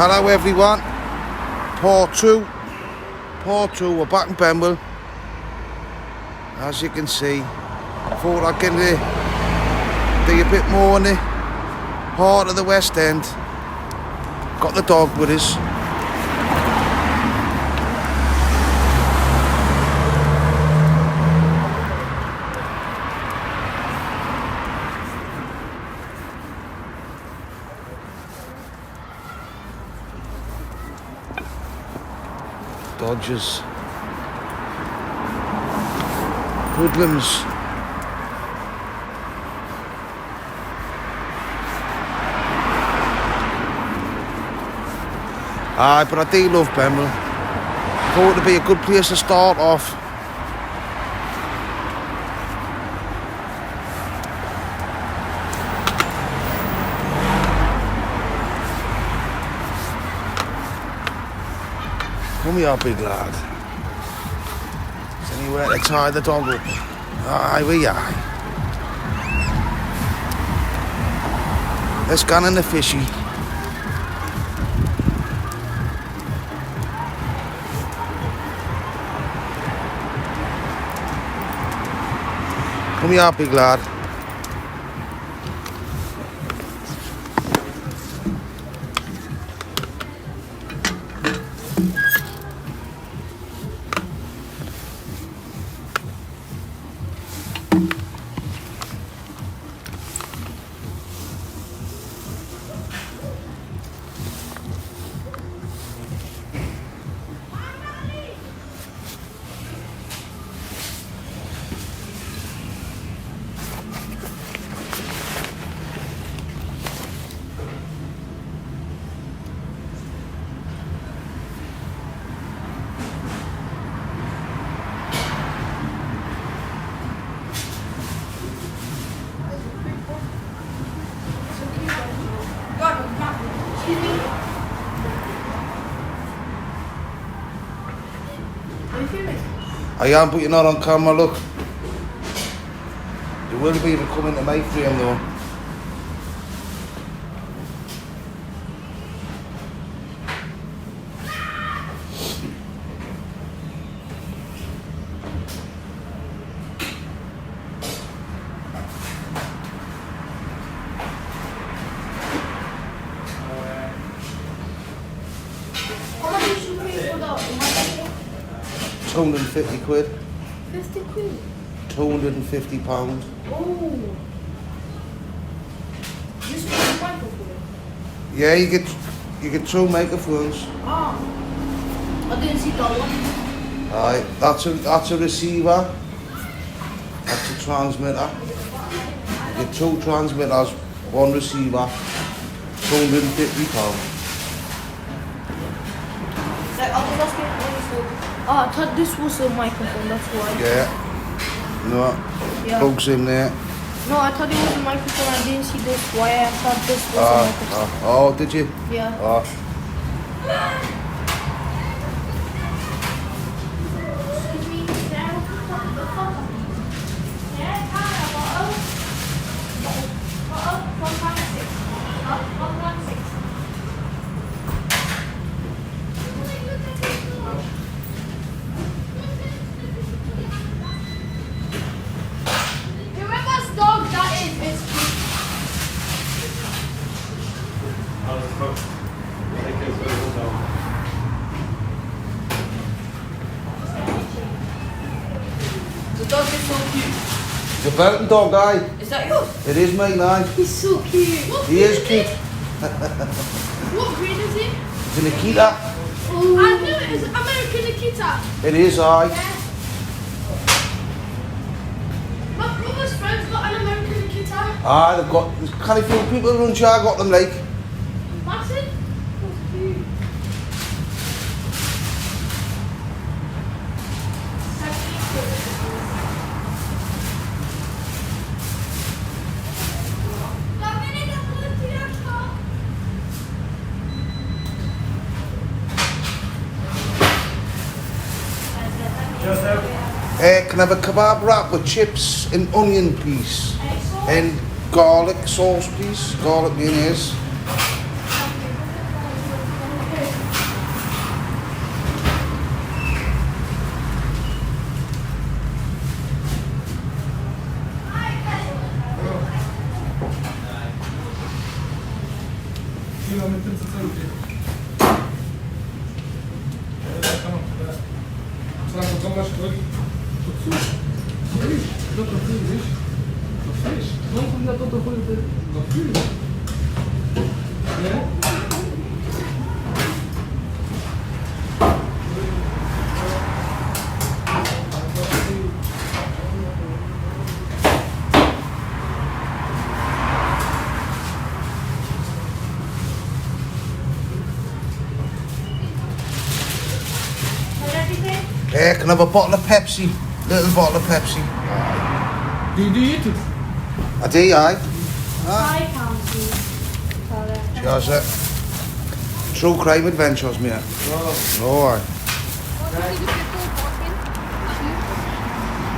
Hello everyone, part two, we're back in Benwell. As you can see, I thought I'd get be a bit more in the heart of the West End. Got the dog with us. Dodgers, hoodlums, but I do love Benwell. Thought it'd be a good place to start off. Come here, big lad. Is anywhere to tie the dog up? Aye, we are. Let's go in the fishy. Come here, big lad. I am, but you're not on camera, look. You will be coming to my frame though. £250. 50 quid? £250. Oh. This was a microphone? Yeah, you get two microphones. Ah. I didn't see that one. Alright, that's a receiver. That's a transmitter. You get two transmitters, one receiver, £250. Like, I was asking I thought this was a microphone, that's why. Yeah. No. Yeah. Plugs in there. No, I thought it was a microphone. I didn't see this wire. I thought this was a microphone. Oh, did you? Yeah. The dog is so cute. It's a Belton dog, aye. Is that yours? It is mine, aye. He's so cute. He is cute. What breed is he? It's an Akita. Oh. I knew it was American Akita. It is, aye. Yeah. My brother's friends got an American Akita. Aye, they've got, there's kind of few people around here got them, like. Massive? That's cute. Can I have a kebab wrap with chips and onion, please? And garlic sauce, please. Garlic mayonnaise. Hey, can I have a bottle of Pepsi? Little bottle of Pepsi. Do you eat it? I do, aye. I can't see. Cheers, True crime adventures, mate. Oh, aye.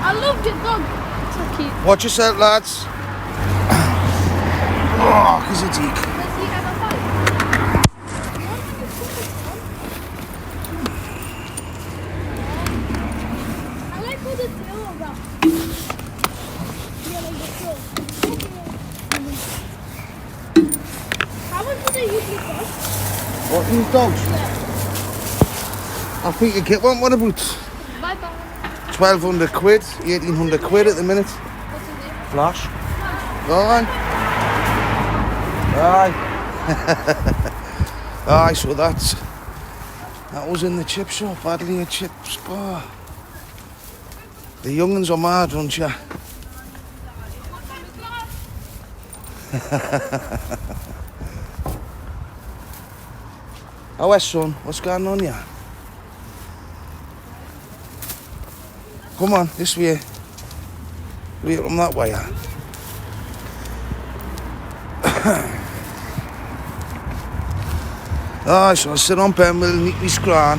I love your dog. It's so cute. Watch yourself, lads. Oh, kiss it, Deke. Does he have a fight? I like how the tail around. Yeah, like the tail. How much do they usually cost? What, these dogs? I think you get one, what about Bye bye. 1,200 quid, 1,800 quid at the minute. What's his name? Flash. Go on. Aye. Aye, so that was in the chip shop, Adley Chips Bar. The young'uns are mad, aren't ya? Oh, son, what's going on here? Come on, this way. Wait, I'm that way, yeah. Ah, so I sit on Benwell, neat me scran,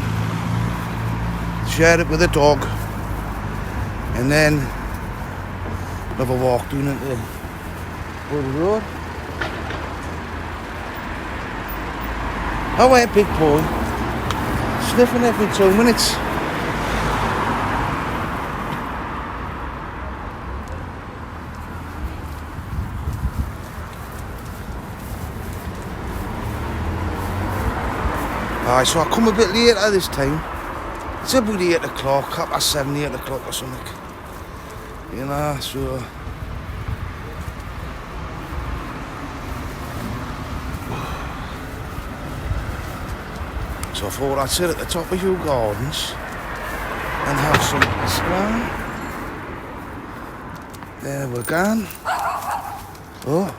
share it with a dog, and then have a walk down into the road. I went big boy, sniffing every 2 minutes. Aye, so I come a bit later this time. It's about 8 o'clock, 7:30, 8 o'clock or something. You know, so... So I thought I'd sit at the top of Hugh Gardens and have some scran. There we go. Oh.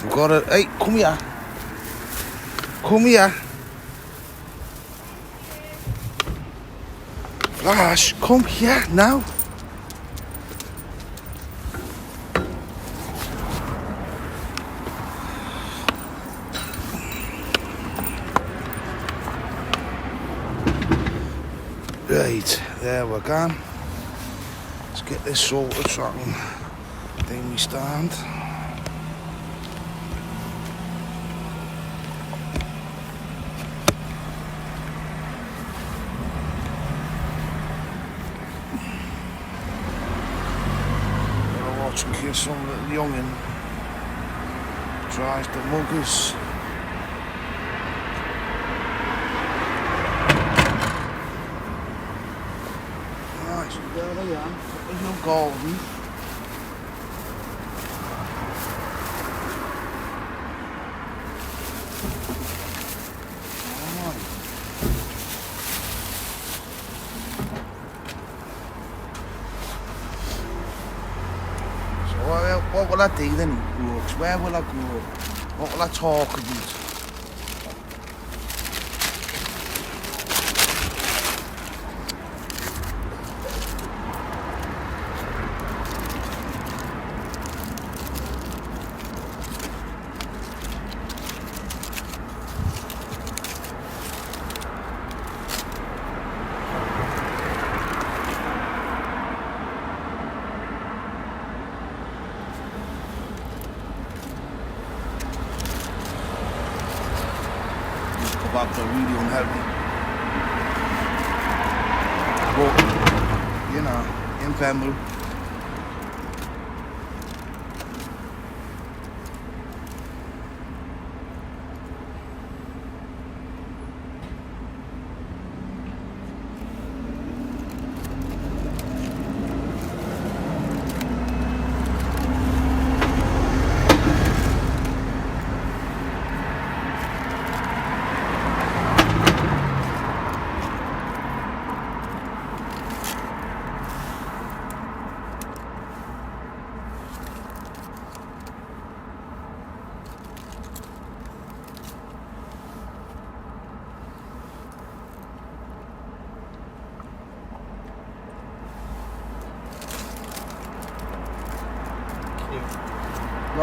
We've got a... Hey, come here. Come here. Flash, come here now. Right, there we go. Let's get this sorted so I can do me stand. In case some little youngin tries to mug us. Right, so there I am, there's no golden. What will I do then, Hooch? Where will I go? What will I talk about? Kebabs are really unhealthy. But, you know, in Benwell.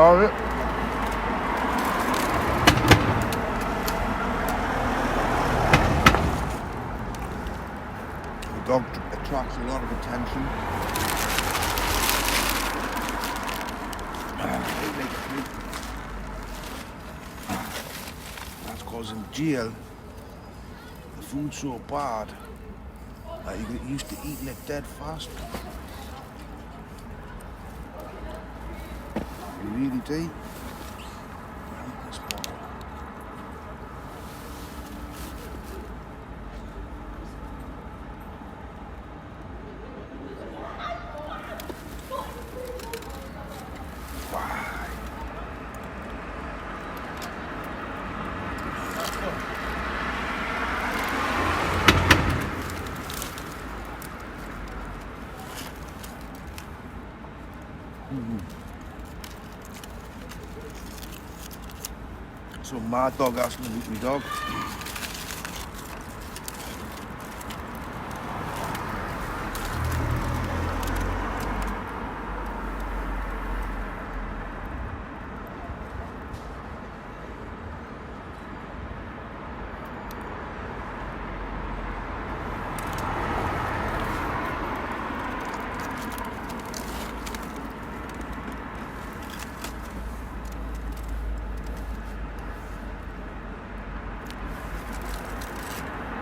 Sorry. The dog attracts a lot of attention. That's because in jail, the food's so bad that you get used to eating it dead fast. You really do. This bottle. So mad dog asking me to eat my dog.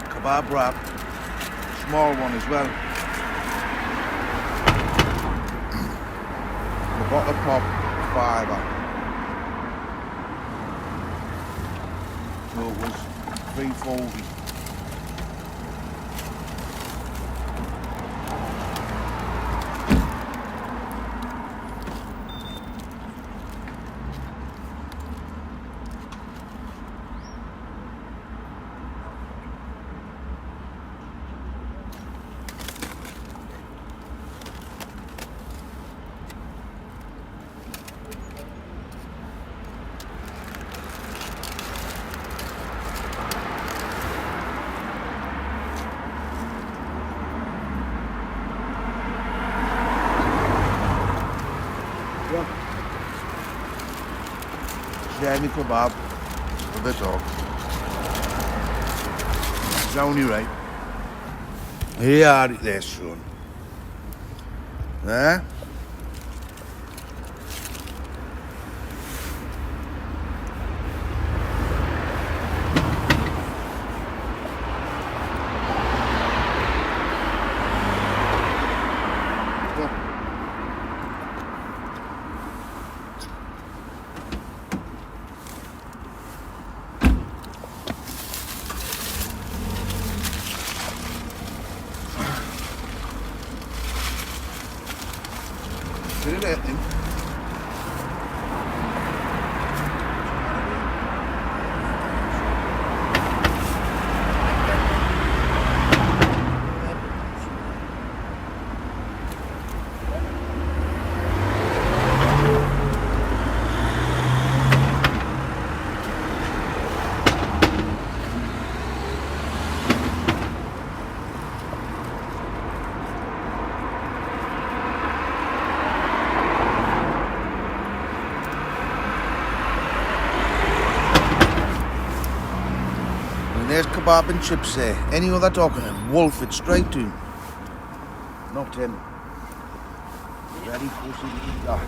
Kebab wrap, small one as well. The bottle pop, £5. So it was £3.40. Share me kebab for the dog. It's only right. Here are it there, son. There. Did it hit him? There's kebab and chips there. Any other dog on him, wolf it straight to him. Not him. Very fussy to eat that.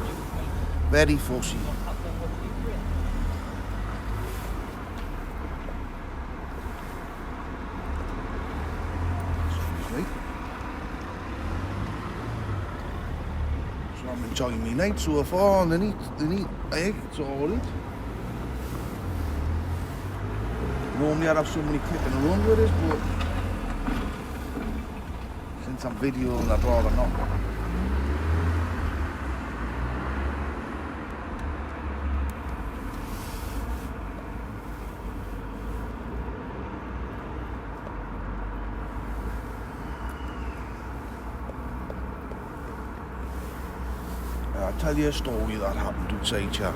Very fussy. Sweet. So I'm enjoying my night so far and they need egg, it's alright. Normally I'd have somebody clipping around with this, but since I'm videoing, I'd rather not. I'll tell you a story that happened outside here.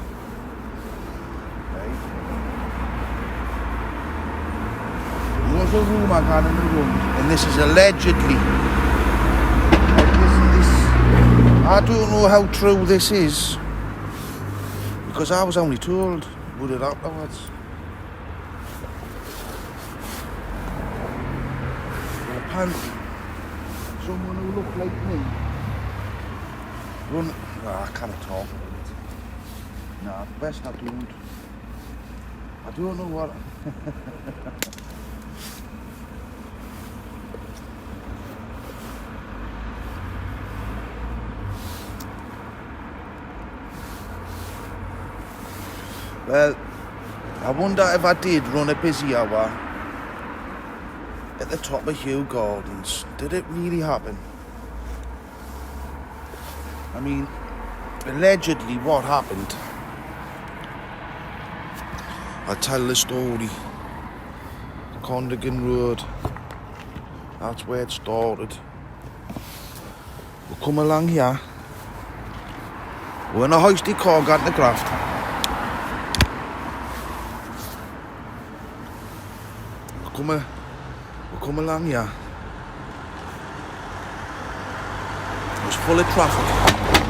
Right? There was a rumour going in the room, and this is allegedly. I don't know how true this is, because I was only told with it afterwards. Well, apparently, someone who looked like me run. I can't talk about it. Nah, best I don't. I don't know what. Well, I wonder if I did run a busy hour at the top of Hugh Gardens. Did it really happen? I mean, allegedly what happened. I'll tell the story. Condigan Road. That's where it started. We'll come along here. We're in a hoisty car getting the graft. We'll come along here. It was full of traffic.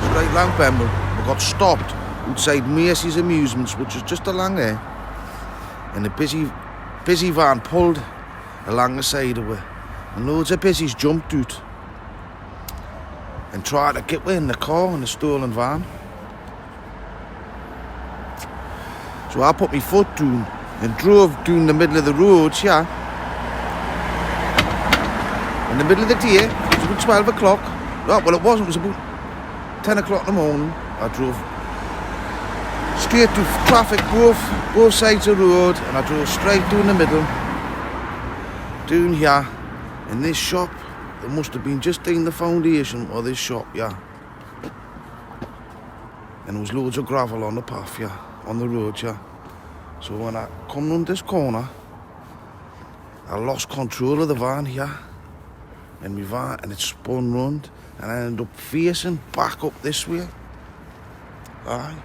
Straight along Benwell. We got stopped outside Macy's Amusements, which is just along there. And a busy van pulled along the side of it. And loads of busies jumped out and tried to get in the car in the stolen van. So I put my foot down and drove down the middle of the road, yeah. In the middle of the day, it was about 12 o'clock. Oh, well, it wasn't, it was about 10 o'clock in the morning. I drove straight to traffic, both sides of the road, and I drove straight down the middle. Down here, in this shop, there must have been just in the foundation of this shop, yeah. And there was loads of gravel on the path, yeah, on the road, yeah. So when I come round this corner, I lost control of the van here. And my van, and it spun round, and I ended up facing back up this way. Aye.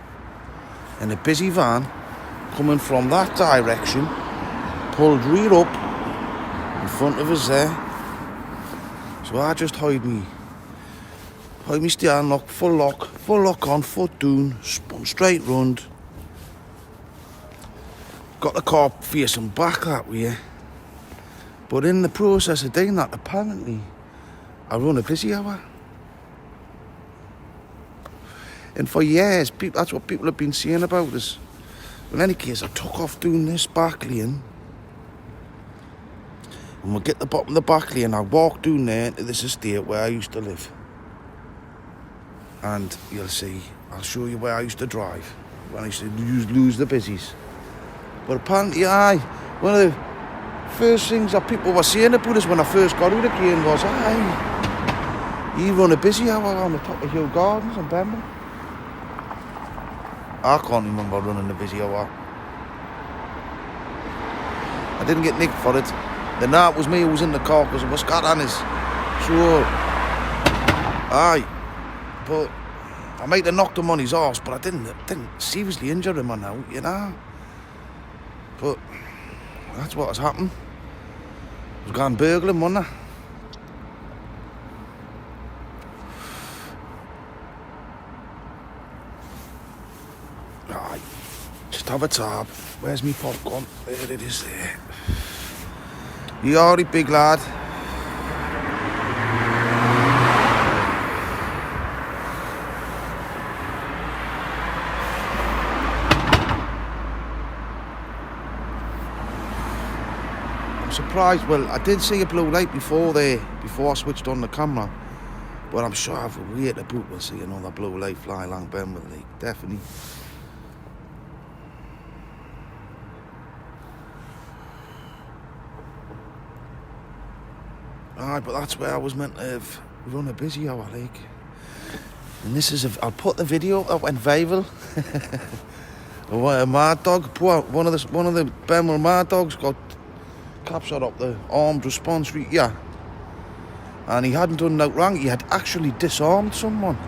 And a busy van coming from that direction pulled rear up in front of us there. So I just hide me steering lock, full lock on, foot down, spun straight round. Got the car facing back that way. But in the process of doing that, apparently, I run a busy hour. And for years, that's what people have been saying about us. In any case, I took off doing this back lane. And we'll get the bottom of the back lane. I walk down there into this estate where I used to live. And you'll see, I'll show you where I used to drive. When I used to lose the busies. But apparently, one of the first things that people were saying about us when I first got out again was, you run a busy hour on the top of Hugh Gardens in Benwell. I can't remember running a busy hour. I didn't get nicked for it. The night was me who was in the car because it was Scott Annis. So, but I might have knocked him on his arse, but I didn't seriously injure him on out, you know. But that's what has happened. I was going burgling, wasn't I? Right, just have a tab. Where's me popcorn? There it is there. You alright, big lad? I'm surprised. Well, I did see a blue light before I switched on the camera. But I'm sure if we wait about, we'll see another blue light fly along Benwell Lake. Definitely. Alright, but that's where I was meant to run a busy hour, like. And this is I'll put the video that went viral. A mad dog, one of the Benwell mad dogs got captured up the armed response route, yeah. And he hadn't done that wrong. He had actually disarmed someone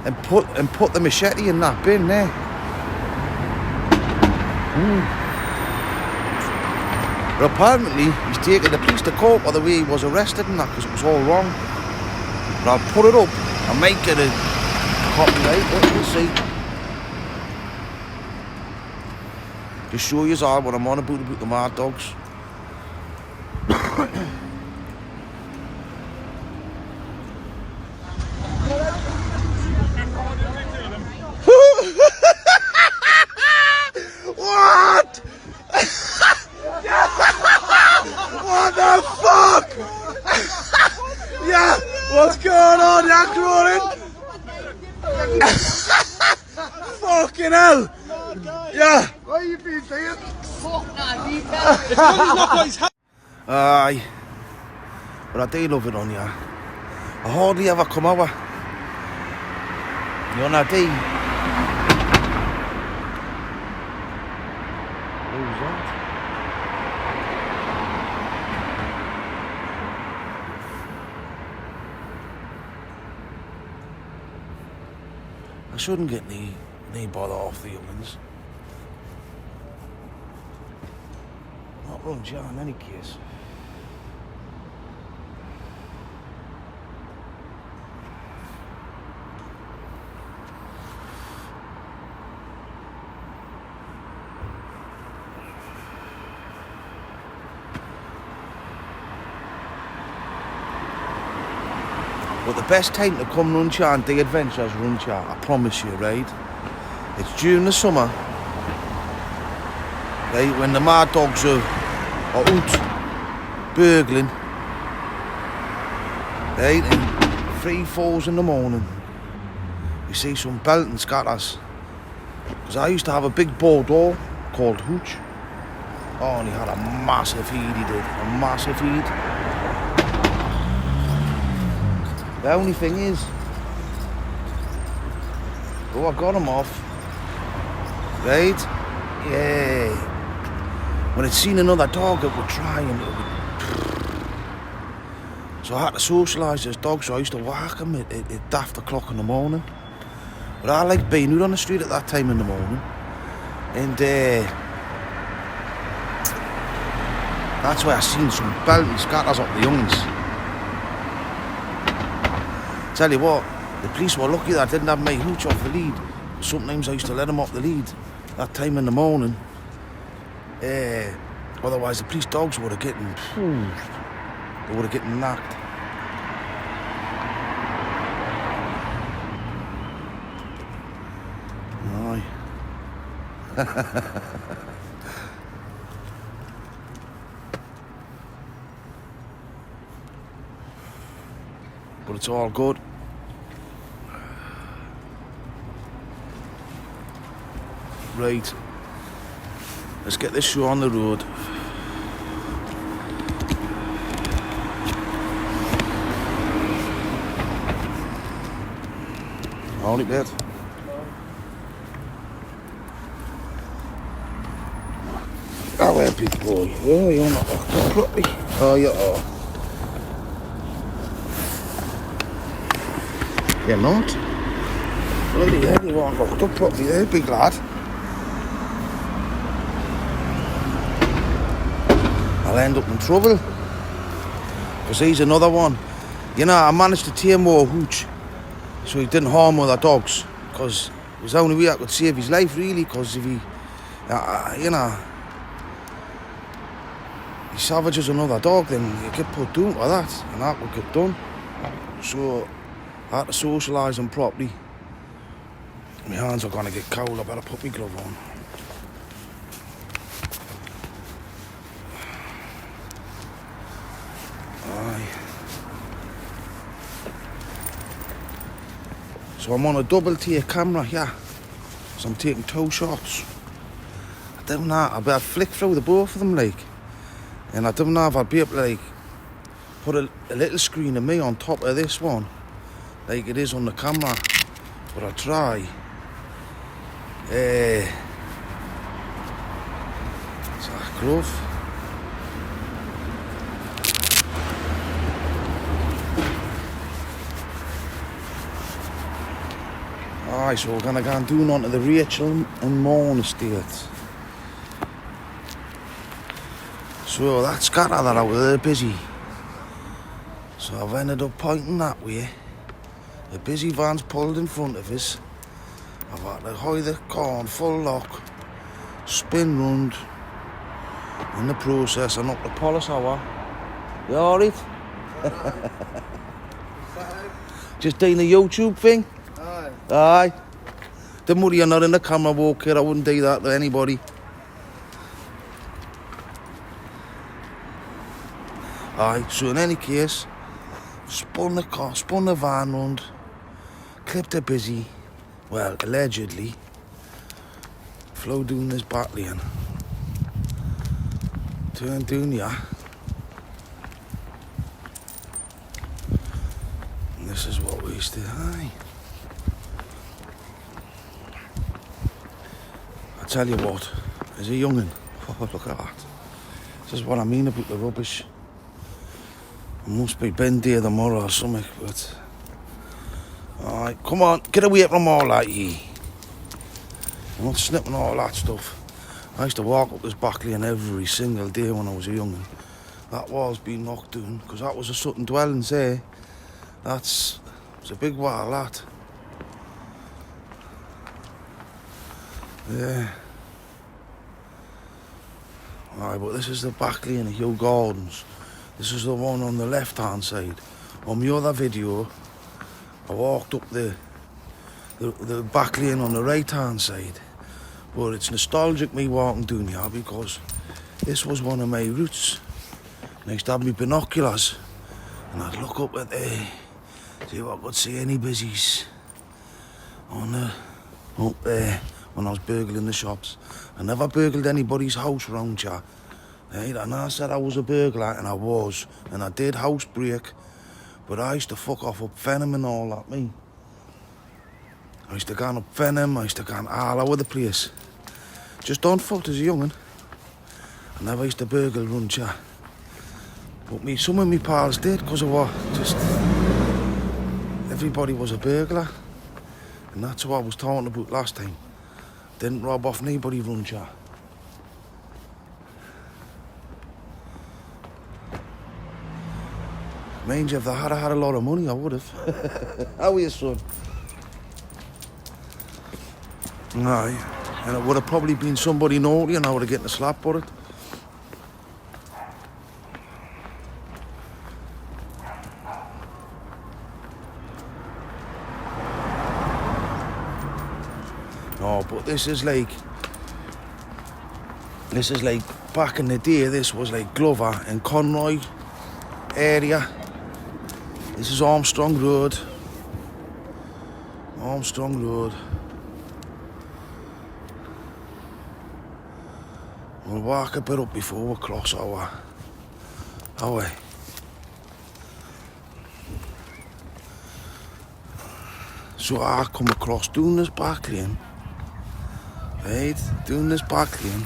and put the machete in that bin there. But apparently he's taken the police to court by the way he was arrested and that, because it was all wrong. But I'll put it up and make it a copyright. We'll see. Just show you all what I'm on about the mad dogs. What? What the fuck? Yeah, what's going on, yeah, Cronin? Fucking hell! Yeah! Why are you being saying? Aye. But I do love it on ya. I hardly ever come over. You know, I do. Who's that? I shouldn't get any bother off the young'uns. Not runs ya in any case. But the best time to come Runcha and the adventures Runcha, I promise you, right? It's during the summer, right, when the mad dogs are out burgling, right, and 3, 4 in the morning. You see some belting scatters. Because I used to have a big Bordeaux called Hooch. Oh, and he had a massive heat, he did, a massive heat. The only thing is, I got him off, right? Yeah. When it seen another dog, it would try and it would. So I had to socialise this dog, so I used to whack him at daft o'clock in the morning. But I like being out on the street at that time in the morning. And that's why I seen some belting scatters up the young'uns. Tell you what, the police were lucky that I didn't have my Hooch off the lead. Sometimes I used to let him off the lead that time in the morning. Otherwise the police dogs would have getting, they would have getting knocked. Aye. But it's all good. Right, let's get this show on the road. All right, mate. Oh, well, big boy. Oh, you're not locked up properly. Oh, you are. You're not. Bloody hell, you aren't locked up properly there, big lad. I'll end up in trouble. Because he's another one. You know, I managed to tame more Hooch so he didn't harm other dogs. Because it was the only way I could save his life, really. Because if he, you know, he savages another dog, then you get put down for that. And that would get done. So I had to socialise him properly. My hands are going to get cold. I better put my glove on. So I'm on a double tier camera here, so I'm taking 2 shots. I don't know, I better flick through the both of them like, and I don't know if I'll be able to like put a little screen of me on top of this one, like it is on the camera, but I'll try. It's a glove. Aye, so we're gonna go and do on to the Rachel and Morn estate. So that scatter that out there busy. So I've ended up pointing that way. The busy van's pulled in front of us. I've had to hoy the car on full lock. spin round. In the process, I knocked the polish hour. You alright? Just doing the YouTube thing? Aye. Aye. Don't worry, you're not in the camera walk here. I wouldn't do that to anybody. Aye, so in any case, spun the van round, clipped her busy, well, allegedly, flew down this back lane, turned down here, and this is what we used to, aye. I tell you what, as a young'un, oh, look at that. This is what I mean about the rubbish. I must be bent here tomorrow or something, but... Alright, come on, get away from all that, ye. I'm not snipping all that stuff. I used to walk up this back lane every single day when I was a young'un. That wall's been knocked down, because that was a Sutton dwellings there. It's a big wall, that. Yeah. Alright, but this is the back lane of Hugh Gordon's. This is the one on the left-hand side. On my other video, I walked up the back lane on the right-hand side. But it's nostalgic me walking down here because this was one of my routes. And I used to have my binoculars and I'd look up at there, see if I could see any busies up there when I was burgling the shops. I never burgled anybody's house round here. Right? And I said I was a burglar, and I was. And I did house break, but I used to fuck off up Fenham and all that, me. I used to go up Fenham, I used to go all over the place. Just on foot as a young'un. I never used to burgle round here. But some of me pals did, because of what? Just... everybody was a burglar. And that's what I was talking about last time. Didn't rob off anybody round here. Mind you, if I had a lot of money, I would have. How are you, son? Aye. And it would have probably been somebody naughty and I would have getting a slap for it. No, but this is like back in the day, this was like Glover and Conroy area. This is Armstrong Road. Armstrong Road. We'll walk a bit up before we cross our way. So I come across down this back lane. Right, down this back lane.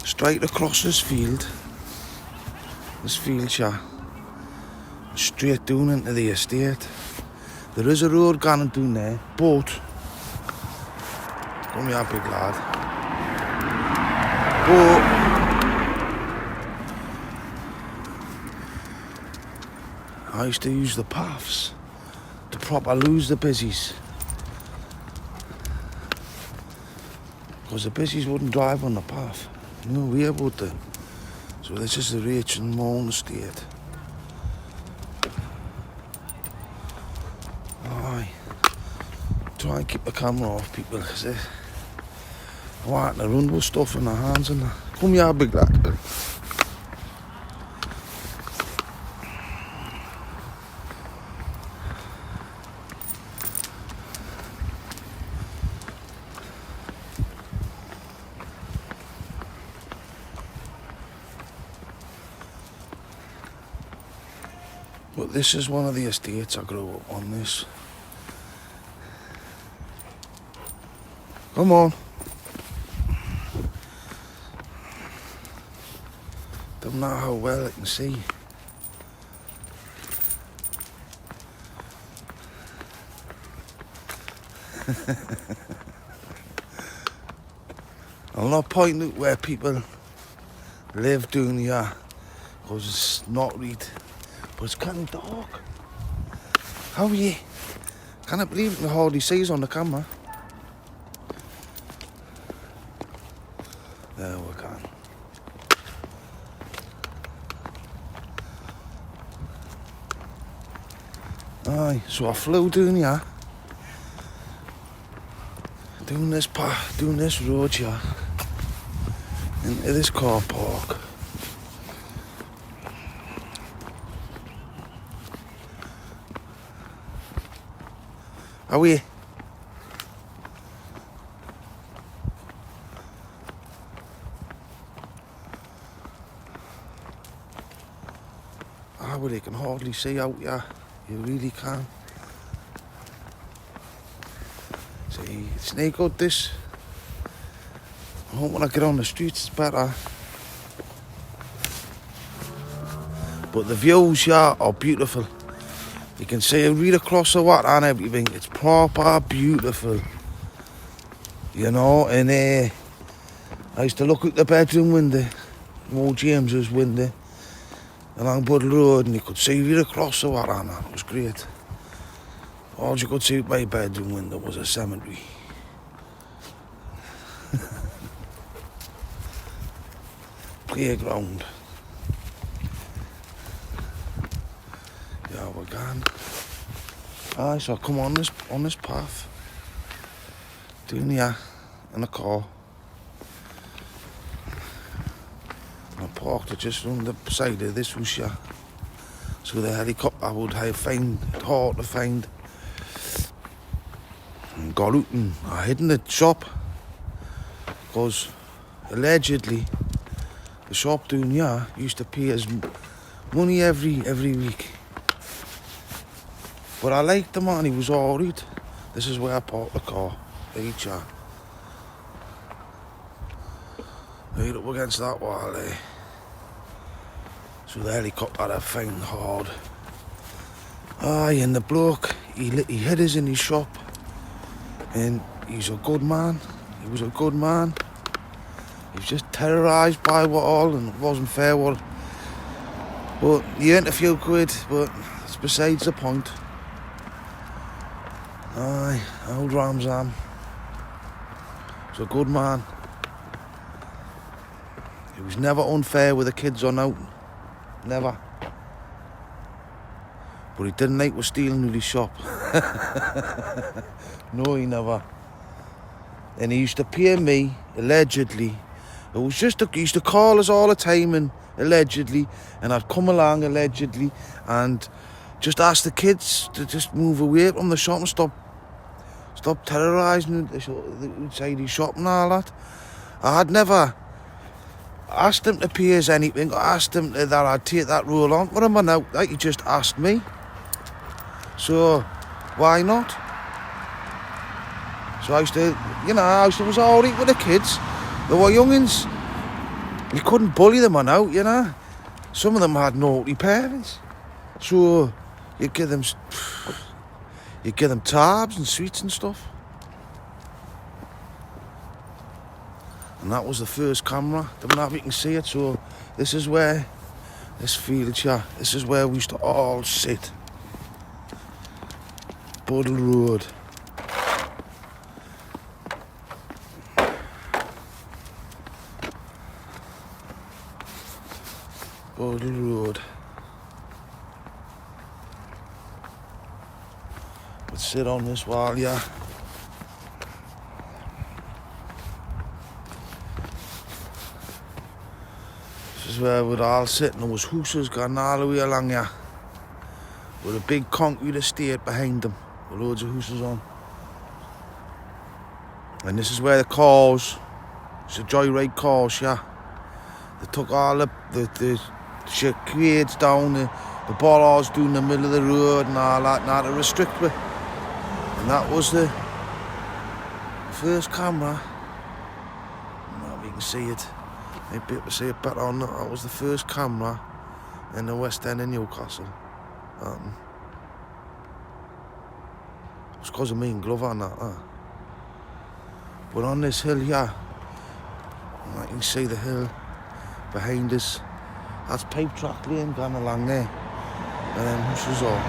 Straight across this field. This field here. Straight down into the estate. There is a road going down there, but come here, big lad. But I used to use the paths to proper lose the busies, because the busies wouldn't drive on the path. No way about them. So this is the Rachel Moan estate. Try and keep the camera off people, because they're wanting to run with stuff in their hands and that. Come here, big lad. But this is one of the estates I grew up on, this. Come on. Don't know how well I can see. I'll not point out where people live down here, because it's not right, but it's kind of dark. How are you? Can't believe the hardly sees on the camera. Aye, so I flew down here. Down this path, down this road here. Into this car park. Are we? Ah, well, you can hardly see out here. You really can. See, it's no good this. I hope when I get on the streets it's better. But the views here are beautiful. You can see it right across the water and everything. It's proper beautiful. You know, and I used to look out the bedroom window, old James's window, along Buddle Road, and you could see right across the water, and it was great. All you could see out my bedroom window was a cemetery. Playground. Yeah, we're gone. Aye, so I come on this path. Down here in a car. And I parked it just on the side of this house here. So the helicopter would find it hard to find. And got out and I hid in the shop. Because allegedly the shop down here used to pay us money every week. But I liked the man, he was alright. This is where I parked the car, right here. Right up against that wall there. So the helicopter I found hard. Aye, and the bloke, he hid us in his shop. And he's a good man. He was a good man. He was just terrorised by what all, and it wasn't fair what. But he earned a few quid, but it's besides the point. Aye, old Ramsam. He's a good man. He was never unfair with the kids on out. Never. But he didn't like was stealing in his shop. No, he never. And he used to pay me, allegedly. It was just, he used to call us all the time, and allegedly, and I'd come along, allegedly, and just ask the kids to just move away from the shop and stop terrorising inside his shop and all that. I had never asked him to pay us anything, or asked him that I'd take that role on for him, and now he just asked me. So, why not? So I used to, was alright with the kids. They were youngins. You couldn't bully them on out, Some of them had naughty parents. So, you'd give them tabs and sweets and stuff. And that was the first camera. Don't know if you can see it. So, this is where, this field here, this is where we used to all sit. Buddle Road. Buddle Road. Let's sit on this wall, yeah. This is where we'd all sit, and there was houses going all the way along here. With a big concrete estate behind them, with loads of houses on. And this is where the cars, it's a joyride cars, yeah. They took all the shades down, the bollars down the middle of the road and all that, now to restrict it. And that was the first camera. Now you can see it. Maybe be able to see it better on that. That was the first camera in the West End of Newcastle. It's because of me and Glover and that. But on this hill here, you can see the hill behind us. That's Pipe Track Lane going along there. And then houses all.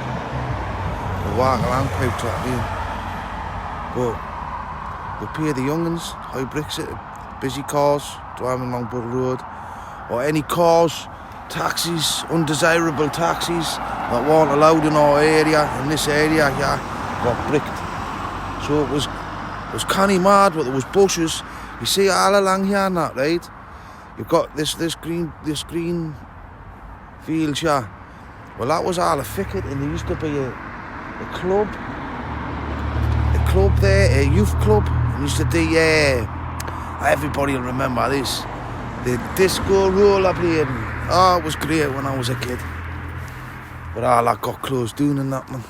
We walk along Pipe Track Lane. But we pay the young'uns, high bricks it, busy cars driving along Buddle Road, or any cars taxis, undesirable taxis that weren't allowed in our area, in this area here, got bricked. So it was canny mad, but there was bushes. You see all along here and that, right? You've got this green field here. Well, that was all a thicket, and there used to be a club there, a youth club. And used to do, everybody will remember this, the disco rollerblading. Oh, it was great when I was a kid. But all that got closed down and that, man.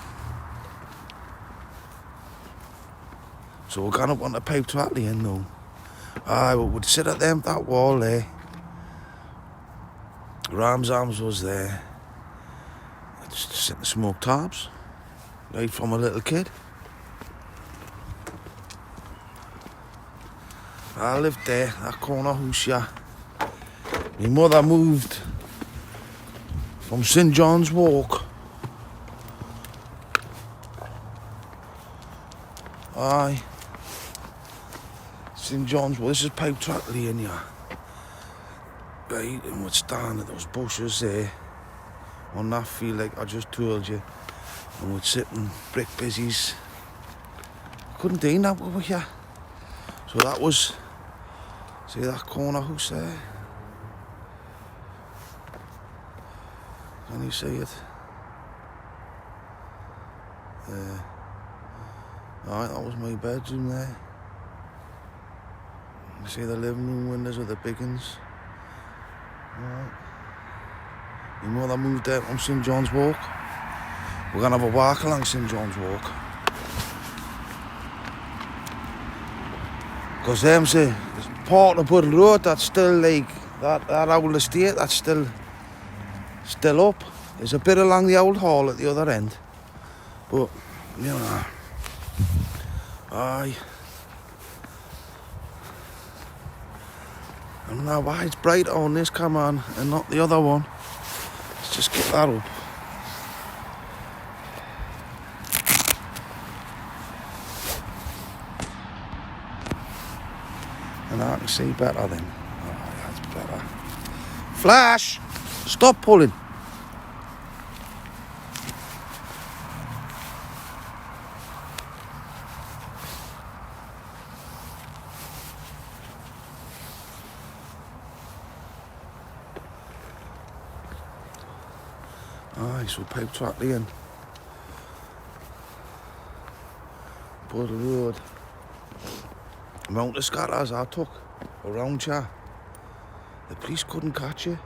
So we're going up on the pipe to at the end now. We would sit at that wall there. Ram's Arms was there. Just sit and smoke tabs. Right from a little kid. I lived there, that corner Hooch, yeah. My mother moved from St John's Walk. Aye. St John's Walk, this is Pipe Track Lane, yeah. Right, and we'd stand at those bushes there on that field like I just told you. And we'd sit and brick busies. Couldn't do that over here. So that was, see that corner house there? Can you see it? Alright, that was my bedroom there. You see the living room windows with the big ones. Alright. My mother moved out on St John's Walk. We're going to have a walk along St John's Walk. Because there's part of Puddle Road that's still like, that old estate that's still up. There's a bit along the old hall at the other end. But, you know, aye. I don't know why it's brighter on this camera and not the other one. Let's just get that up. And I can see better then. Oh, that's better. Flash! Stop pulling. Aye, so Pipe Track Lane. Puddle Road. The amount of scatters I took around here, the police couldn't catch you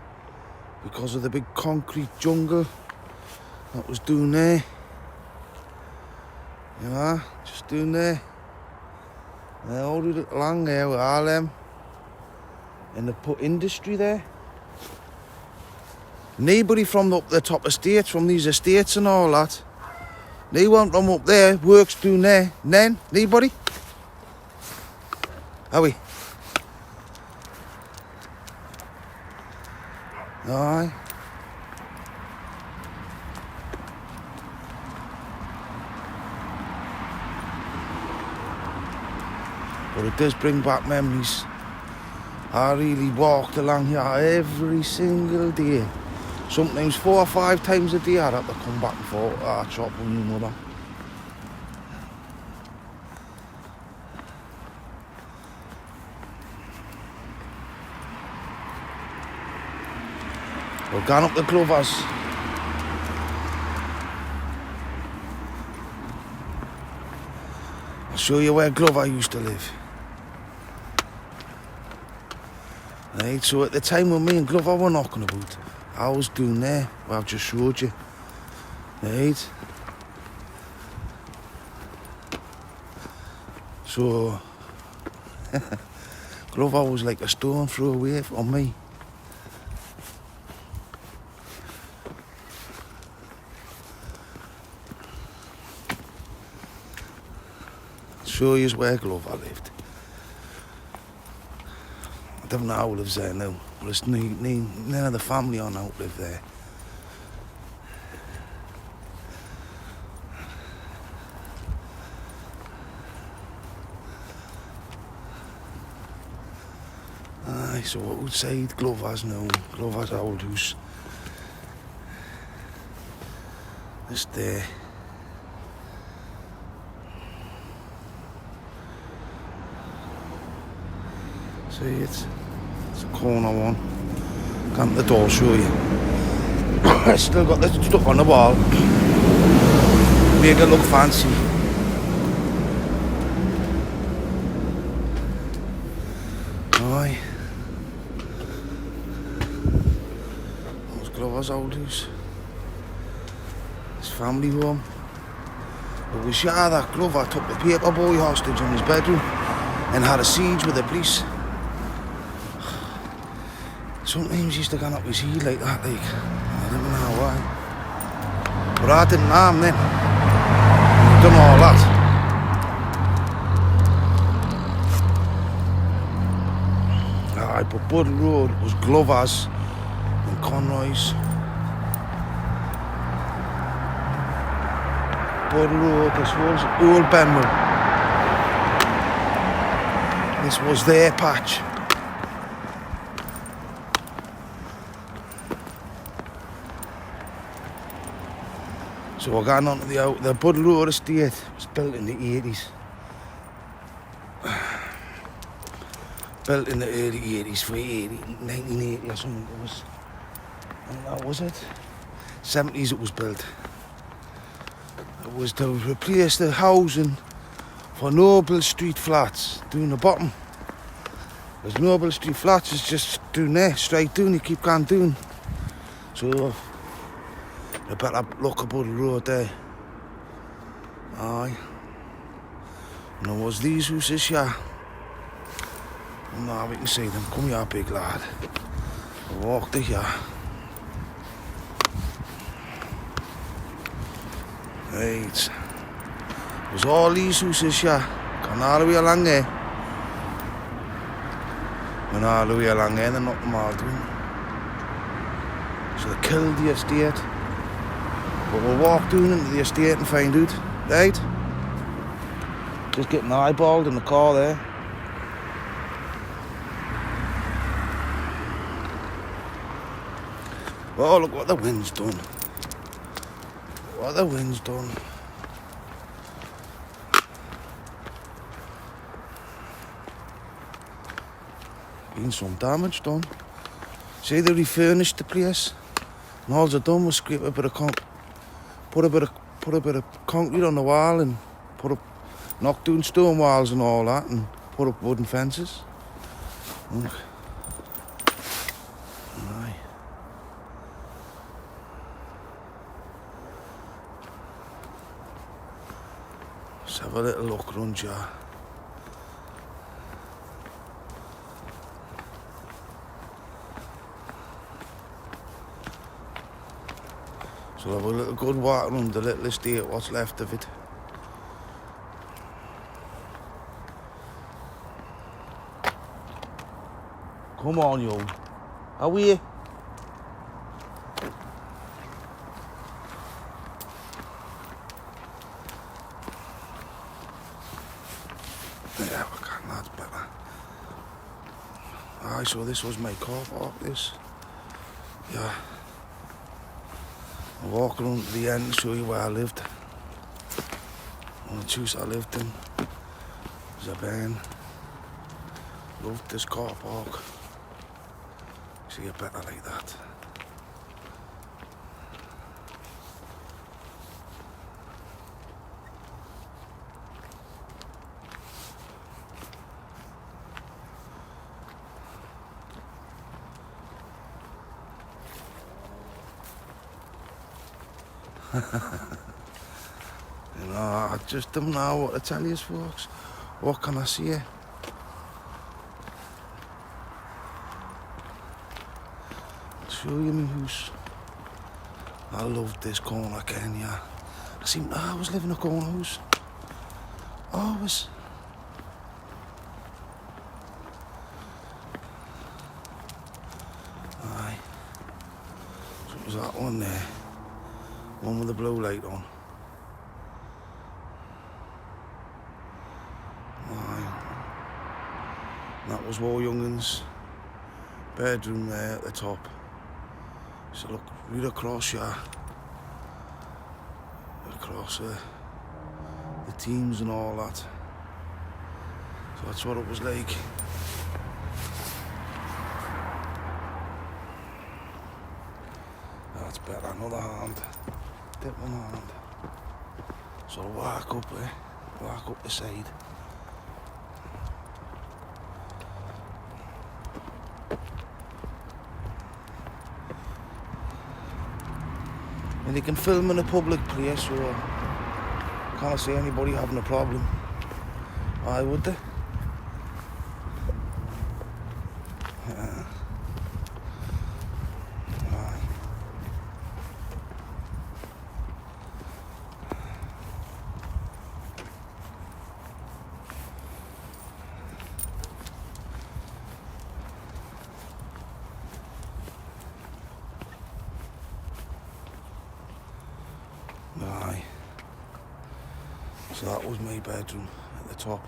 because of the big concrete jungle that was down there. You know, just down there. And they all it along there with all them. And they put industry there. Nobody from up the top estates, from these estates and all that, they want them up there, works down there. Then, anybody? Are we? Aye. But it does bring back memories. I really walked along here every single day. Sometimes 4 or 5 times a day I'd have to come back and forth to our shop with my mother. We're going up the Clovers. I'll show you where Glover used to live. Right, so at the time when me and Glover were knocking about, I was doing there, where I've just showed you. Right. So, Glover was like a stone throw away from me. Show you where Glover lived. I don't know how he lives there now. But it's none of the family on out live there. Aye, so outside Glover's now, Glover's old house. This there. See, it's a corner one. Can't the door show you? I still got this stuff on the wall. Make it look fancy. Aye. Those Glover's old house. His family home. It was yeah, that Glover took the paper boy hostage in his bedroom and had a siege with the police. Sometimes he used to go up his heel like that, like, I don't know why. But I didn't harm them. I've done all that. Aye, but Bud Road was Glover's and Conroy's. Bud Road, this was Old Benwell. This was their patch. So we're going on to the Bud Road estate. It was built in the 80s. Built in the early 80s, for 1980 or something it was. And that was it. 70s it was built. It was to replace the housing for Noble Street flats down the bottom. Because Noble Street flats is just down there, straight down, you keep going down. So you better look about the road there. Aye. And there was these houses here. Now we can see them. Come here, big lad. Walk to here. Right. There's all these houses here. Come all the way along there. And all the way along there, they're not them all doing. So they killed the estate. But we'll walk down into the estate and find out. Right? Just getting eyeballed in the car there. Oh, look what the wind's done. What the wind's done. Been some damage done. See, they refurnished the place. And all they done was scrape a bit of put a bit of concrete on the wall and knock down stone walls and all that and put up wooden fences. Look. Aye. Let's have a little look around here. So we'll have a little good walk around the little estate, what's left of it. Come on, you. Are we? Yeah, we can, that's better. Aye, so this was my car park, this. Yeah. I'll walk around to the end and show you where I lived. On the house I lived in. Was a Ben. Loved this car park. See it better like that. You know, I just don't know what to tell you, folks. What can I say? I'll show you my house. I loved this corner, Kenya. I was living in a corner house. Always. Aye. So it was that one there. One with the blue light on. Aye. That was War Youngin's bedroom there at the top. So look right across here. across the teams and all that. So that's what it was like. That's better, another hand. Dip one hand. So walk up there, walk up the side. And you can film in a public place, so can't see anybody having a problem. Why would they? Aye. So that was my bedroom at the top,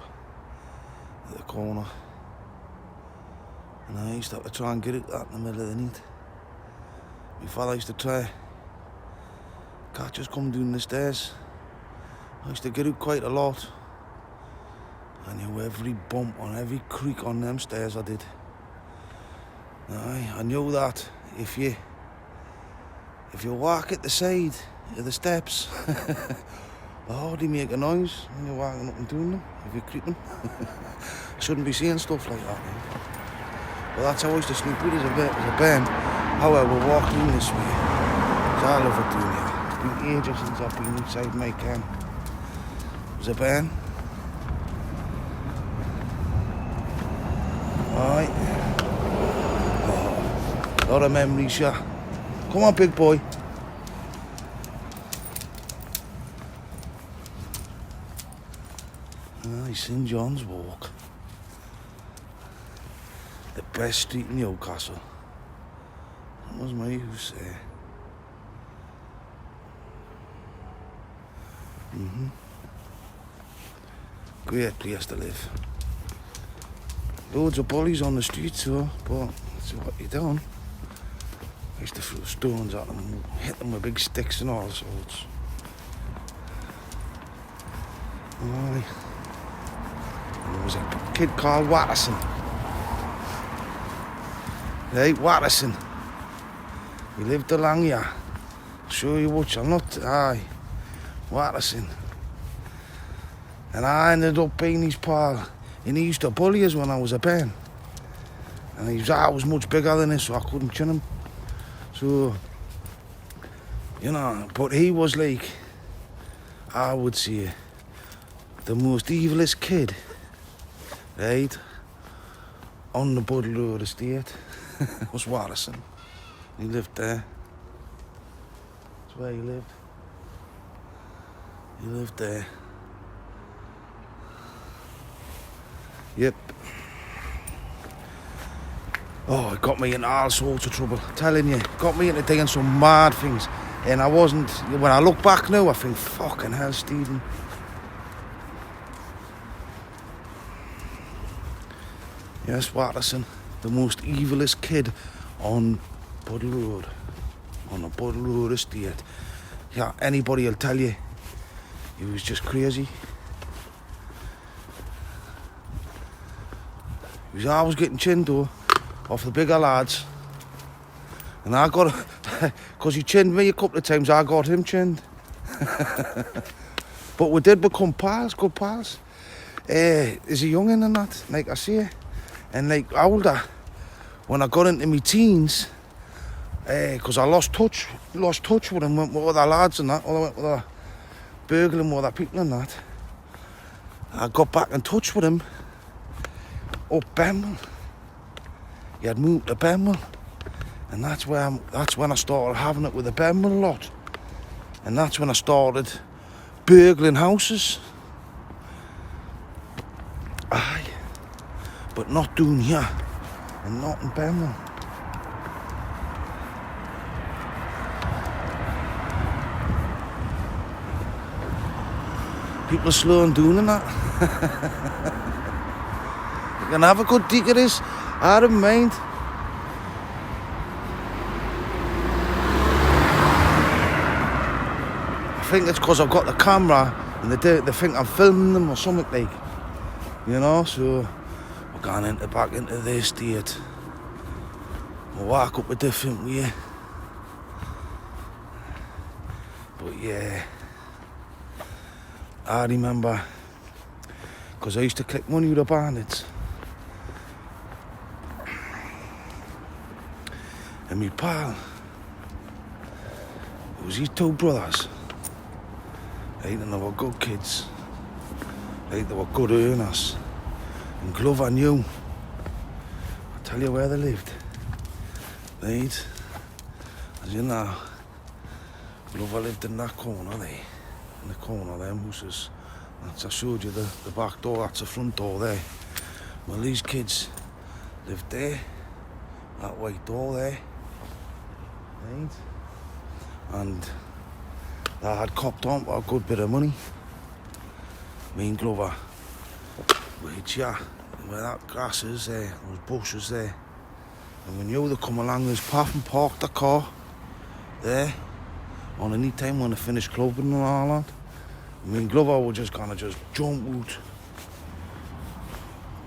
at the corner. And I used to have to try and get out that in the middle of the night. My father used to try. Can't just come down the stairs. I used to get out quite a lot. I knew every bump on every creak on them stairs I did. Aye, I knew that if you walk at the side of the steps, they hardly make a noise when you're walking up and doing them, if you're creeping. Shouldn't be seeing stuff like that. But that's how I used to sleep with as a Ben. However, walking this way, because I love it doing it. It's been ages since I've been inside my camp. As a Ben. Alright. Oh, a lot of memories, yeah. Come on, big boy. St John's Walk. The best street in Newcastle. That was my house there. Great place to live. Loads of bullies on the streets, so, but that's what you're doing. I used to throw stones at them and hit them with big sticks and all sorts. Aye. And there was a kid called Watterson. Right, Watterson. He lived along here. I'll show you which, I'm not, aye. Watterson. And I ended up being his pal. And he used to bully us when I was a Ben. And I was much bigger than this, so I couldn't chin him. So, you know, but he was like, I would say, the most evilest kid, right, on the Benwell estate was Watterson. He lived there. That's where he lived. He lived there. Yep. Oh, it got me in all sorts of trouble. Telling you, got me into doing some mad things. And I wasn't, when I look back now, I think, fucking hell, Stephen. Yes, Watterson, the most evilest kid on Benwell Road, on the Benwell estate. Yeah, anybody will tell you, he was just crazy. He was always getting chinned though, off the bigger lads. And I got, because he chinned me a couple of times, I got him chinned. But we did become pals, good pals. As a youngin' and that, like I say. And like older, when I got into my teens, because I lost touch with him, went with other lads and that, I went with other burgling with other people and that. I got back in touch with him up Benwell. He had moved to Benwell, and that's when I started having it with the Benwell lot, and that's when I started burgling houses. Aye, but not doing here, and not in Benwell. People are slow on doing that. You can have a good dig at this, I don't mind. I think it's because I've got the camera and they think I'm filming them or something like, you know, so we're going back into the estate. We'll walk up a different way. But yeah, I remember, because I used to collect money with the bandits. And my pal, it was his two brothers. Right, and they were good kids. Right, they were good earners. And Glover knew. I'll tell you where they lived. Right? As you know, Glover lived in that corner there. In the corner of them houses. That's, I showed you the back door, that's the front door there. Well, these kids lived there. That white door there. Right? And they had copped on for a good bit of money. Me and Glover, we'd chat where that grass is there, those bushes there. And we knew they'd come along this path and park the car there on any time when they finished clubbing and all that. And me and Glover were just gonna just jump out.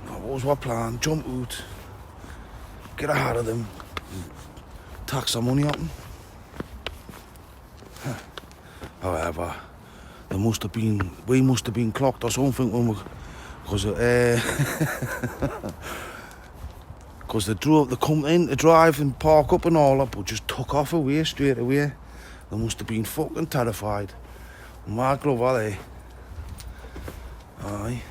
That was our plan, jump out, get ahead of them, and tax some money up them. However, we must have been clocked or something when we, because they come in to drive and park up and all that, but just took off away straight away. They must have been fucking terrified. And Mark Glover there. Aye.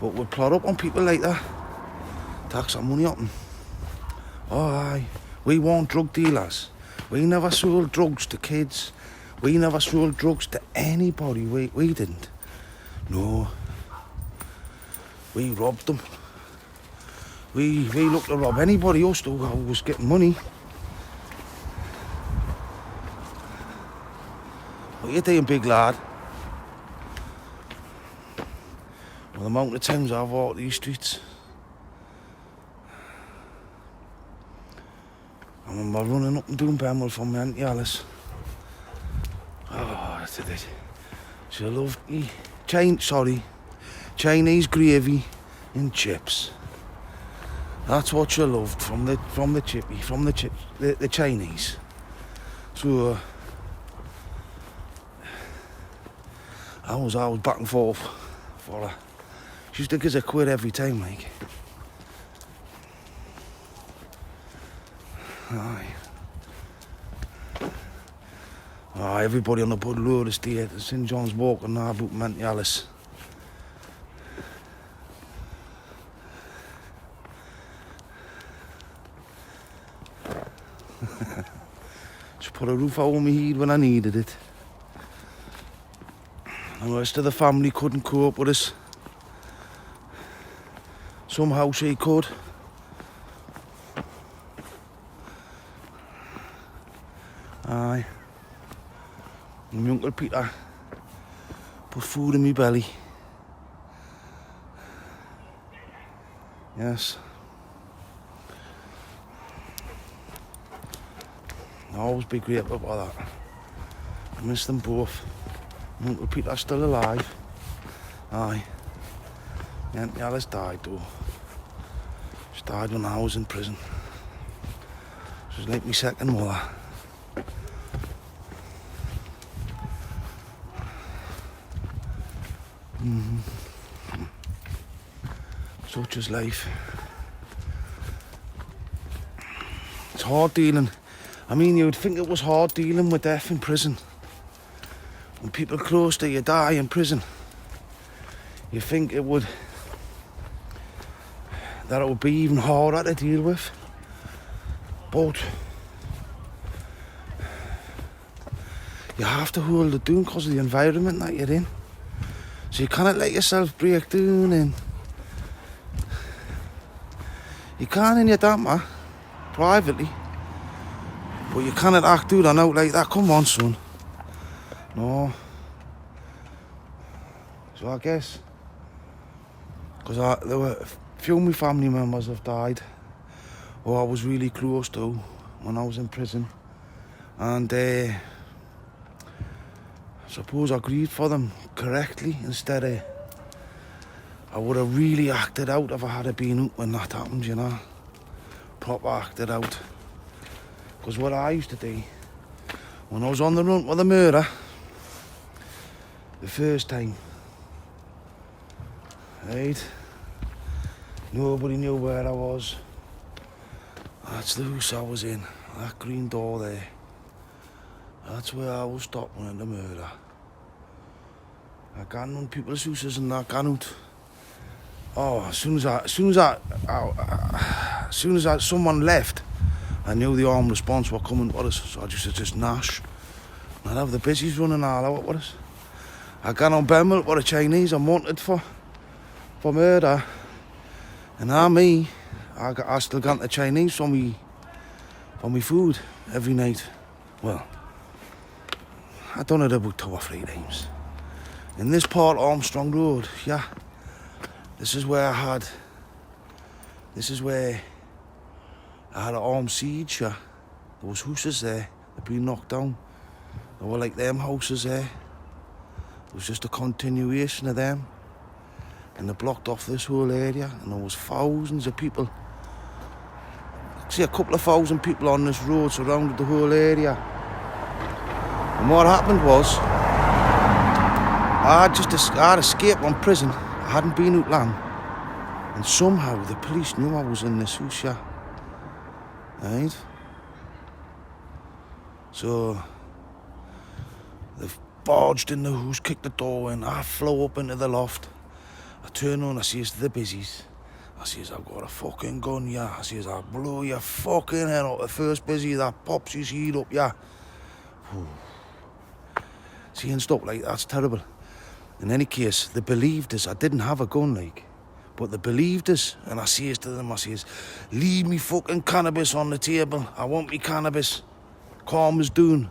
But we'd plot up on people like that. Tax some money up them. Oh aye. We weren't drug dealers. We never sold drugs to kids. We never sold drugs to anybody. We didn't. No. We robbed them. We looked to rob anybody else who was getting money. What you doing, big lad? Well, the amount of times I've walked these streets. I remember running up and down Benwell from my Auntie Alice. Oh, that's it. She loved me. Chinese gravy and chips. That's what she loved from the Chinese. So I was back and forth for her. She used to give us a quid every time, like. Aye. Oh, everybody on the Bud Road estate at St John's Walk and now about Auntie Alice. She put a roof over my head when I needed it. And the rest of the family couldn't cope with us. Somehow she could. Aye. And my Uncle Peter put food in my belly. Yes. I'll always be grateful for that. I miss them both. My Uncle Peter's still alive. Aye. My Auntie Alice died though. She died when I was in prison. She was like my second mother. Such is life. It's hard dealing. I mean, you would think it was hard dealing with death in prison. When people close to you die in prison, you think that it would be even harder to deal with. But you have to hold it down because of the environment that you're in. So you cannot let yourself break down, and you can in your damper, privately, but you cannot act out and out like that. Come on, son. No. So I guess, because there were a few of my family members have died, who I was really close to when I was in prison, and suppose I grieved for them correctly instead of... I would have really acted out if I had been out when that happened, you know. Proper acted out. Because what I used to do, when I was on the run with the murder, the first time, right, nobody knew where I was. That's the house I was in, that green door there. That's where I was stopping in the murder. I gone on people's houses and that gone out. Oh, as soon as someone left, I knew the armed response were coming for us, so I just gnash. And I'd have the busies running all out with us. I gone on Benwell for the Chinese I'm wanted for murder. And I still got the Chinese for me food every night. Well, I done it about 2 or 3 times. In this part of Armstrong Road, yeah. This is where I had an armed siege, yeah. There was houses there, they'd been knocked down. They were like them houses there. It was just a continuation of them. And they blocked off this whole area, and there was thousands of people. See, a couple of thousand people on this road surrounded the whole area. And what happened was, I had escaped from prison. I hadn't been out long. And somehow the police knew I was in this house, yeah. Right? So, they've barged in the house, kicked the door in. I flew up into the loft. I turn on, I says to the busies. I says, I've got a fucking gun, yeah. I says, I'll blow your fucking head out. The first busy that pops his head up, yeah. Seeing stuff like that's terrible. In any case, they believed us. I didn't have a gun, like. But they believed us. And I says to them, I says, leave me fucking cannabis on the table. I want me cannabis. Calm as doon.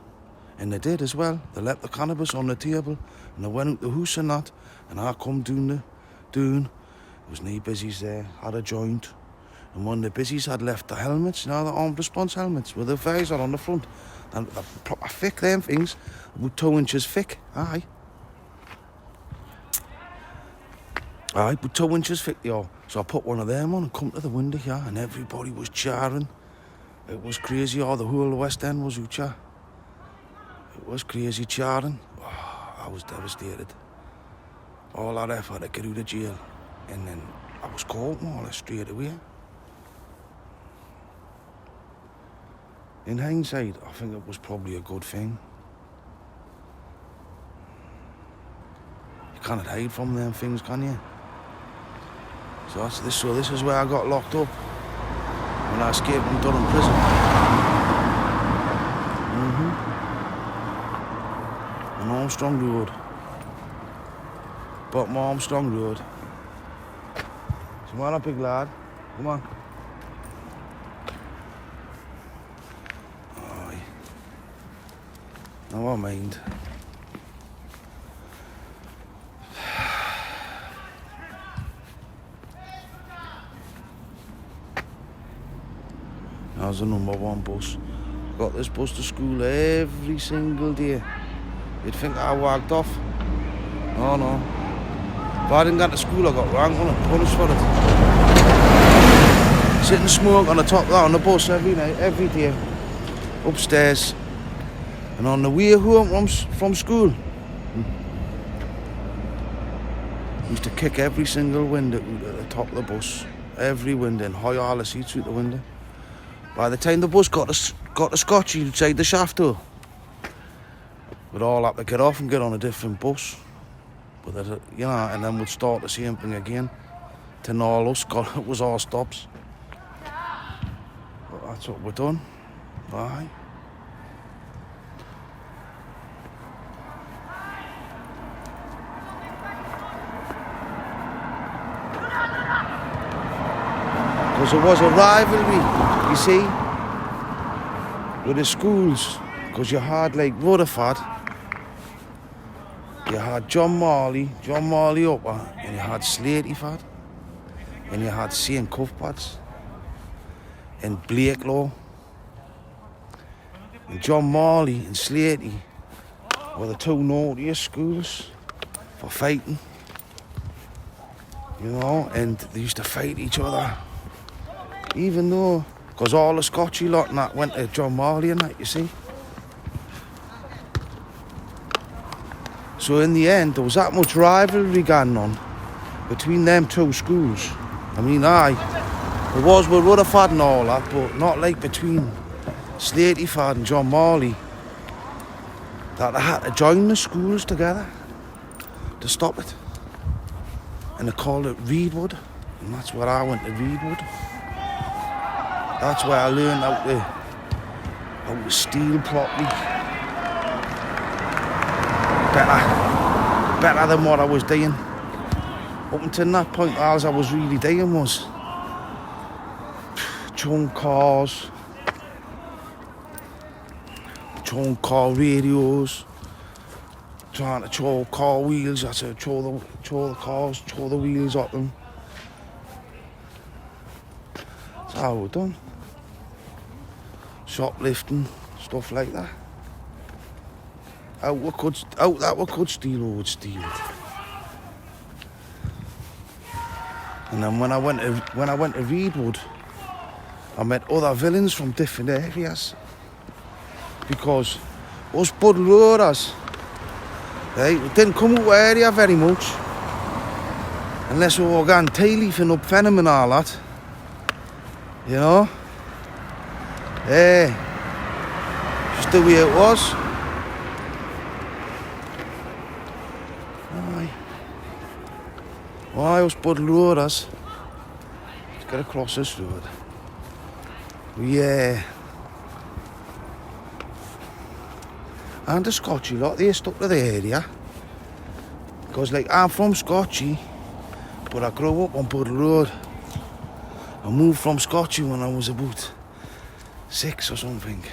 And they did as well. They left the cannabis on the table. And they went out the house and that. And I come down. There was no busies there. Had a joint. And one of the busies had left the helmets, you know, the armed response helmets with the visor on the front. And they're proper thick, them things. About 2 inches thick. Aye. Aye, but 2 inches thick, yo. So I put one of them on and come to the window here, and everybody was cheering. It was crazy, all the whole West End was out, yeah. It was crazy cheering. Oh, I was devastated. All that effort to get out of jail, and then I was caught more or less straight away. In hindsight, I think it was probably a good thing. You can't hide from them things, can you? So this is where I got locked up when I escaped from Durham prison. On Armstrong Road. Bottom Armstrong Road. Come on up, big lad. Come on. Aye. No, I mind. That was the #1 bus. I got this bus to school every single day. You'd think I walked off. No. If I didn't get to school, I got ranked on and punished for it. Sit and smoke on the top there on the bus every night, every day. Upstairs. And on the way home from school, I used to kick every single window out at the top of the bus. Every window, and high all the seats out the window. By the time the bus got to Scotchy inside the shaft door, we'd all have to get off and get on a different bus. But you know, and then we'd start the same thing again. Till all us it was all stops. But that's what we're done. Aye. Because there was a rivalry, you see, with the schools. Because you had like Rutherford, you had John Marley Upper, and you had Slatyford, and you had St. Cuthbert's, and Blakelaw. And John Marley and Slaty were the two naughtiest schools for fighting, you know, and they used to fight each other, even though, because all the Scotchy lot and that went to John Marley and that, you see. So in the end, there was that much rivalry going on between them two schools. I mean, there was with Rutherford and all that, but not like between Slatyford and John Marley, that they had to join the schools together to stop it. And they called it Reedwood, and that's where I went to Reedwood. That's where I learned how to steal properly. Better than what I was doing. Up until that point, all I was really doing was towing cars, towing car radios, trying to tow car wheels. I said, tow the cars, tow the wheels off them. That's how we're done. Shoplifting, stuff like that. Out that we could steal, we would steal it. And then when I went to Reedwood, I met other villains from different areas. Because us Bud Roaders, right, we didn't come out area very much. Unless we were going tail-leafing up Venom and all that. You know? Just the way it was. Why us Bud Roaders? Let's get across this road. Yeah. And the Scotchy lot, they stuck to the area. Because like I'm from Scotchy, but I grew up on Bud Road. I moved from Scotchy when I was about 6 or something.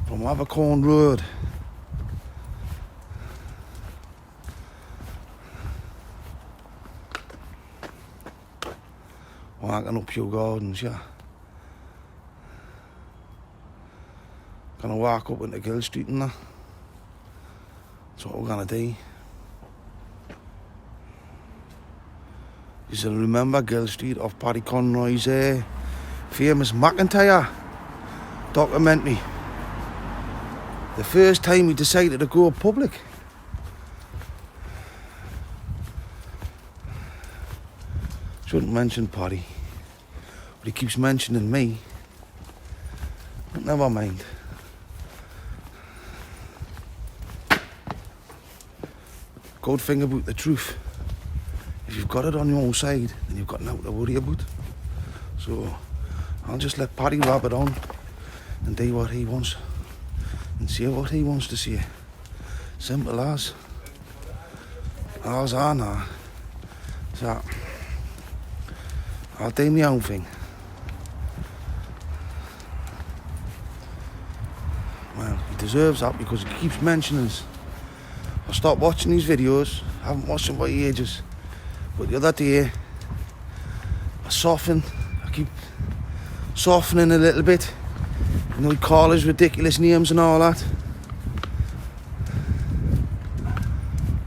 From Abercorn Road. Walking up your gardens, yeah. Gonna walk up into Gill Street and that. That's what we're gonna do. You still remember Gill Street off Paddy Conroy's famous McIntyre documentary. The first time he decided to go public. Shouldn't mention Paddy, but he keeps mentioning me. But never mind. Good thing about the truth, if you've got it on your own side, then you've got nothing to worry about. So I'll just let Paddy rabbit on and do what he wants and say what he wants to say. Simple as. As I know. So I'll do my own thing. Well, he deserves that because he keeps mentioning us. I stopped watching these videos. I haven't watched them for ages. But the other day, I keep softening a little bit. You know, he call us ridiculous names and all that.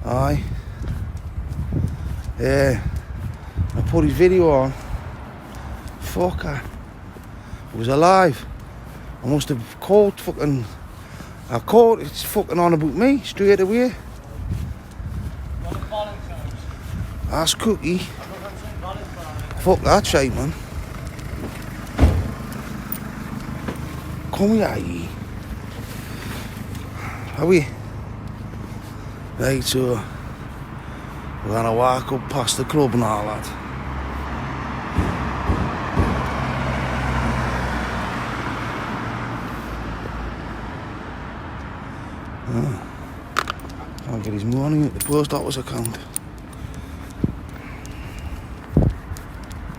Aye. Yeah. I put his video on. Fucker. I was alive. I must have caught it's fucking on about me straight away. Ask Cookie. Fuck that shite, man. Come here, ye. Are we? Right, so we're gonna walk up past the club and all that. I'll get his money at the post office account.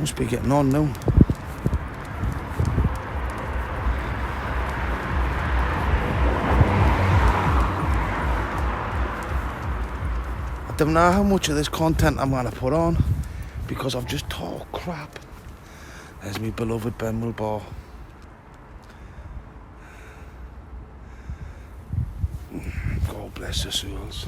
Must be getting on now. I don't know how much of this content I'm going to put on because I've just talked crap. There's my beloved Benwell bar. God bless the souls.